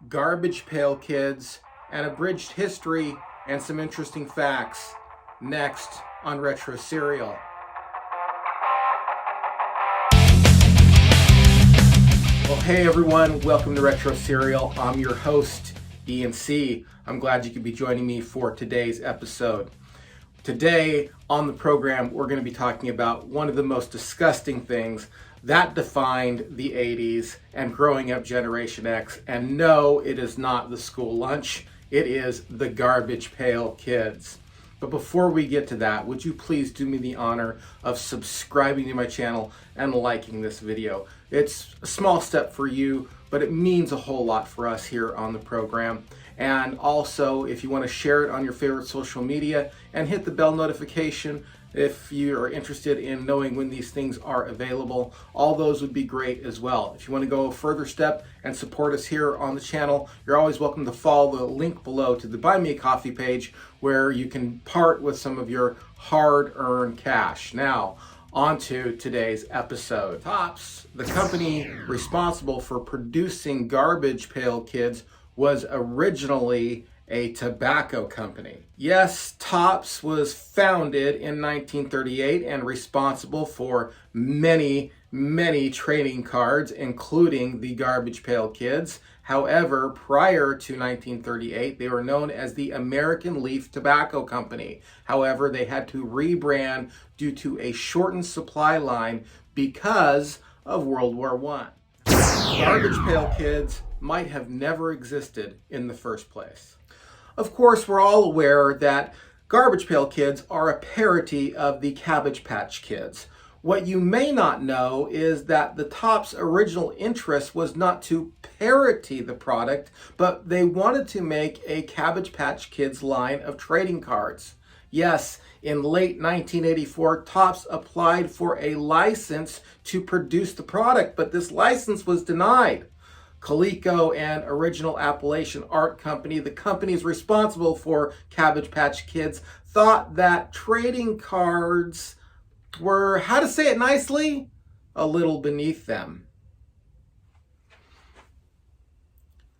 Garbage Pail Kids, an abridged history, and some interesting facts. Next on Retro Serial. Well, hey everyone, welcome to Retro Serial. I'm your host, Ian C. I'm glad you could be joining me for today's episode. Today on the program, we're going to be talking about one of the most disgusting things that defined the 80s and growing up Generation X. And no, it is not the school lunch. It is the Garbage Pail Kids. But before we get to that, would you please do me the honor of subscribing to my channel and liking this video? It's a small step for you, but it means a whole lot for us here on the program. And also, if you want to share it on your favorite social media and hit the bell notification if you are interested in knowing when these things are available, all those would be great as well. If you want to go a further step and support us here on the channel, you're always welcome to follow the link below to the Buy Me a Coffee page where you can part with some of your hard-earned cash. Now, on to today's episode. Tops, the company responsible for producing Garbage Pail Kids, was originally a tobacco company. Yes, Tops was founded in 1938 and responsible for many trading cards, including the Garbage Pail Kids. However, prior to 1938, they were known as the American Leaf Tobacco Company. However, they had to rebrand due to a shortened supply line because of World War I. Garbage Pail Kids might have never existed in the first place. Of course, we're all aware that Garbage Pail Kids are a parody of the Cabbage Patch Kids. What you may not know is that the Tops' original interest was not to parody the product, but they wanted to make a Cabbage Patch Kids line of trading cards. Yes, in late 1984, Tops applied for a license to produce the product, but this license was denied. Coleco and Original Appalachian Art Company, the companies responsible for Cabbage Patch Kids, thought that trading cards were, how to say it nicely, a little beneath them.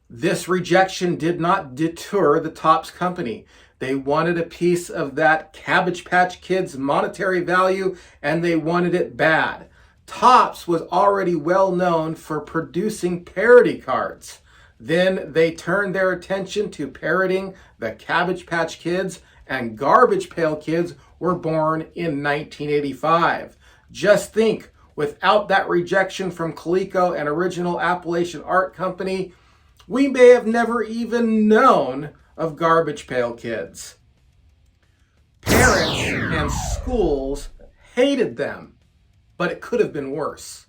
This rejection did not deter the Tops company. They wanted a piece of that Cabbage Patch Kids monetary value, and they wanted it bad. Tops was already well known for producing parody cards. Then they turned their attention to parodying the Cabbage Patch Kids, and Garbage Pail Kids were born in 1985. Just think, without that rejection from Coleco and Original Appalachian Art Company, we may have never even known of Garbage Pail Kids. Parents and schools hated them. But it could have been worse.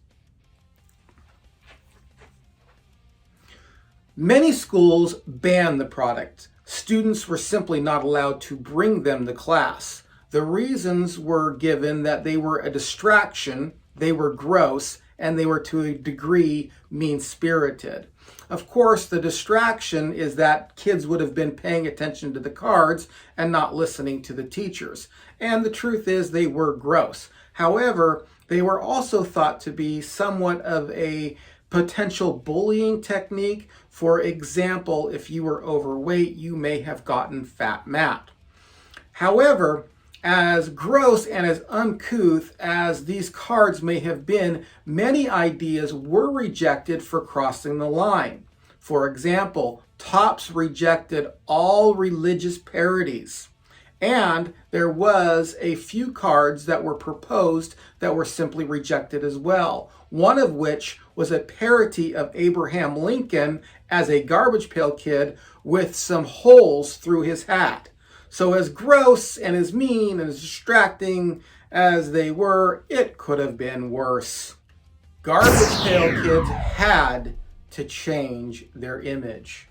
Many schools banned the product. Students were simply not allowed to bring them to class. The reasons were given that they were a distraction, they were gross, and they were to a degree mean-spirited. Of course, the distraction is that kids would have been paying attention to the cards and not listening to the teachers. And the truth is they were gross. However, they were also thought to be somewhat of a potential bullying technique. For example, if you were overweight, you may have gotten fat Matt. However, as gross and as uncouth as these cards may have been, many ideas were rejected for crossing the line. For example, Tops rejected all religious parodies. And there was a few cards that were proposed that were simply rejected as well. One of which was a parody of Abraham Lincoln as a Garbage Pail Kid with some holes through his hat. So as gross and as mean and as distracting as they were, it could have been worse. Garbage Pail Kids had to change their image.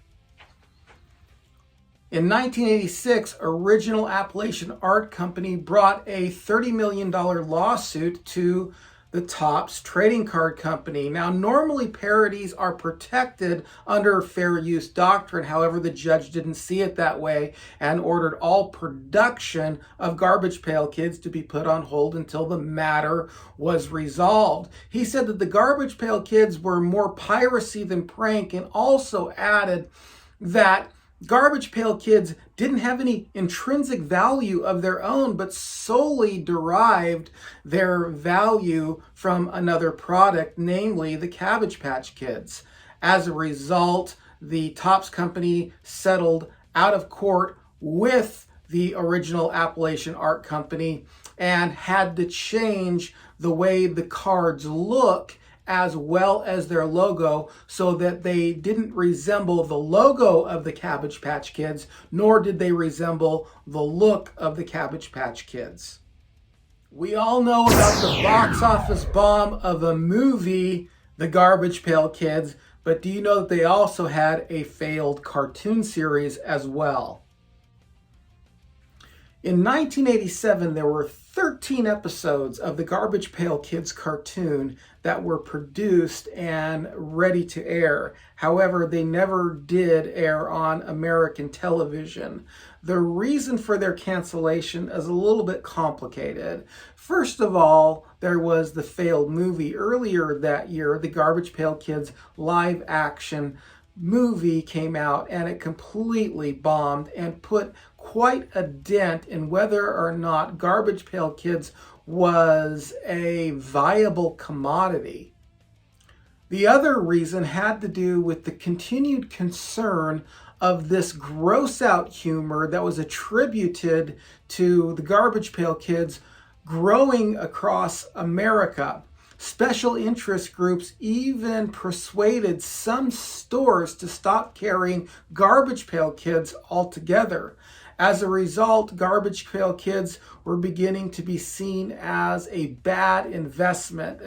In 1986, Original Appalachian Art Company brought a $30 million lawsuit to the Topps Trading Card Company. Now, normally parodies are protected under fair use doctrine. However, the judge didn't see it that way and ordered all production of Garbage Pail Kids to be put on hold until the matter was resolved. He said that the Garbage Pail Kids were more piracy than prank, and also added that Garbage Pail Kids didn't have any intrinsic value of their own, but solely derived their value from another product, namely the Cabbage Patch Kids. As a result, the Topps company settled out of court with the original Appalachian Art Company and had to change the way the cards look as well as their logo, so that they didn't resemble the logo of the Cabbage Patch Kids, nor did they resemble the look of the Cabbage Patch Kids. We all know about the box office bomb of a movie, The Garbage Pail Kids, but do you know that they also had a failed cartoon series as well? In 1987, there were 13 episodes of the Garbage Pail Kids cartoon that were produced and ready to air. However, they never did air on American television. The reason for their cancellation is a little bit complicated. First of all, there was the failed movie. Earlier that year, the Garbage Pail Kids live action movie came out, and it completely bombed and put quite a dent in whether or not Garbage Pail Kids was a viable commodity. The other reason had to do with the continued concern of this gross out humor that was attributed to the Garbage Pail Kids growing across America. Special interest groups even persuaded some stores to stop carrying Garbage Pail Kids altogether. As a result, Garbage Pail Kids were beginning to be seen as a bad investment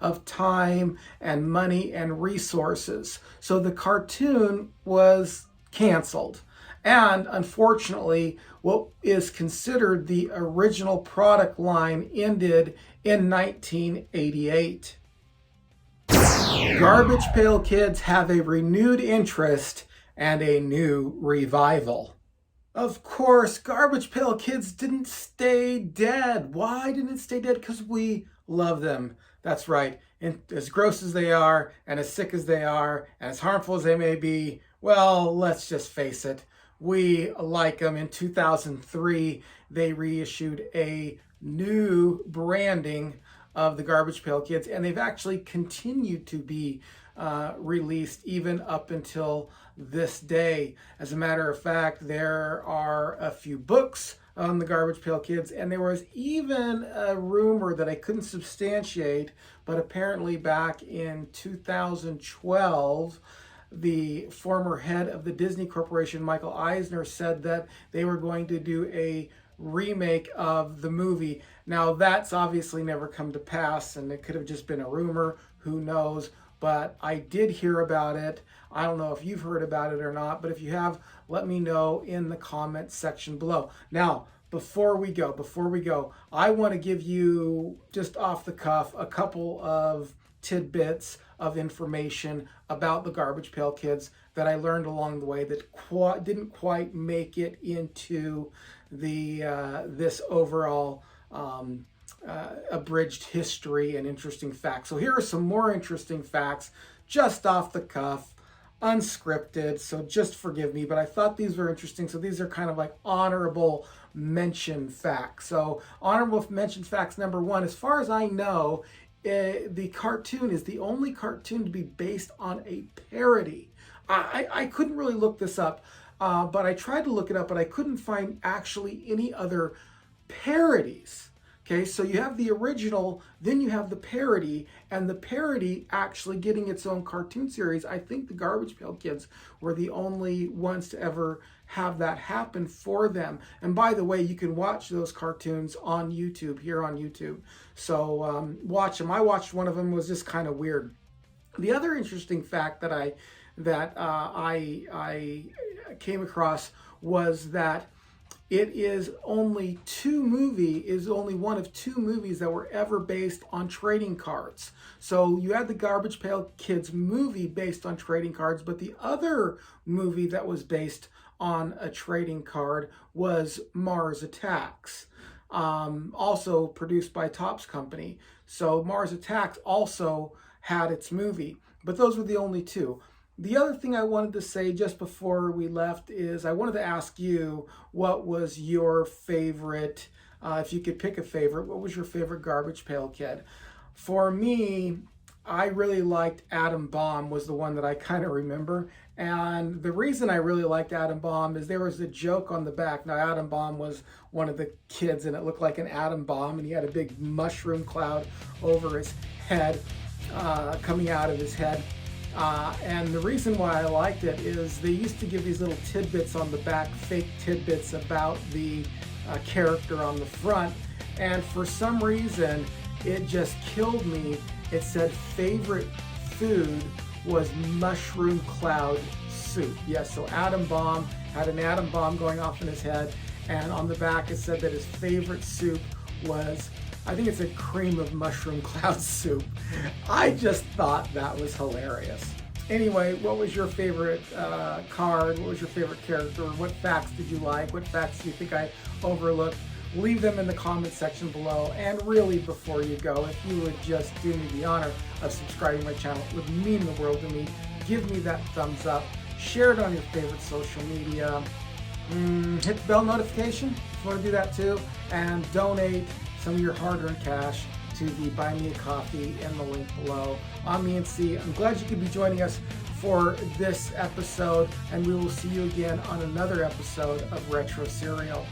of time and money and resources. So the cartoon was canceled. And unfortunately, what is considered the original product line ended in 1988. Garbage Pail Kids have a renewed interest and a new revival. Of course, Garbage Pail Kids didn't stay dead. Why didn't it stay dead? Because we love them. That's right. And as gross as they are, and as sick as they are, and as harmful as they may be, well, let's just face it. We like them. In 2003, they reissued a new branding of the Garbage Pail Kids, and they've actually continued to be released even up until this day. As a matter of fact, there are a few books on the Garbage Pail Kids, and there was even a rumor that I couldn't substantiate, but apparently back in 2012, the former head of the Disney Corporation, Michael Eisner, said that they were going to do a remake of the movie. Now, that's obviously never come to pass, and it could have just been a rumor. Who knows? But I did hear about it. I don't know if you've heard about it or not, but if you have, let me know in the comments section below. Now, before we go, I want to give you, just off the cuff, a couple of tidbits of information about the Garbage Pail Kids that I learned along the way that didn't quite make it into the this overall abridged history and interesting facts. So here are some more interesting facts, just off the cuff, unscripted, so just forgive me, but I thought these were interesting. So these are kind of like honorable mention facts. So honorable mention facts number one, as far as I know, the cartoon is the only cartoon to be based on a parody. I couldn't really look this up, but I tried to look it up, but I couldn't find actually any other parodies. Okay, so you have the original, then you have the parody, and the parody actually getting its own cartoon series. I think the Garbage Pail Kids were the only ones to ever have that happen for them. And by the way, you can watch those cartoons on YouTube, here on YouTube. So watch them. I watched one of them, was just kind of weird. The other interesting fact that I came across was that It is only one of two movies that were ever based on trading cards. So you had the Garbage Pail Kids movie based on trading cards, but the other movie that was based on a trading card was Mars Attacks, also produced by Topps Company. So Mars Attacks also had its movie, but those were the only two. The other thing I wanted to say just before we left is I wanted to ask you, what was your favorite, if you could pick a favorite, what was your favorite Garbage Pail Kid? For me, I really liked Atom Bomb, was the one that I kind of remember. And the reason I really liked Atom Bomb is there was a joke on the back. Now, Atom Bomb was one of the kids, and it looked like an atom bomb, and he had a big mushroom cloud over his head, coming out of his head. And the reason why I liked it is they used to give these little tidbits on the back, fake tidbits about the character on the front. And for some reason, it just killed me. It said favorite food was mushroom cloud soup. Yes, so Atom Bomb had an atom bomb going off in his head. And on the back, it said that his favorite soup was, I think it's a cream of mushroom cloud soup. I just thought that was hilarious. Anyway, what was your favorite card? What was your favorite character? What facts did you like? What facts do you think I overlooked? Leave them in the comment section below. And really, before you go, if you would just do me the honor of subscribing to my channel, it would mean the world to me. Give me that thumbs up. Share it on your favorite social media. Hit the bell notification if you want to do that too. And donate some of your hard-earned cash to the Buy Me a Coffee in the link below. I'm Ian C. I'm glad you could be joining us for this episode, and we will see you again on another episode of Retro Serial.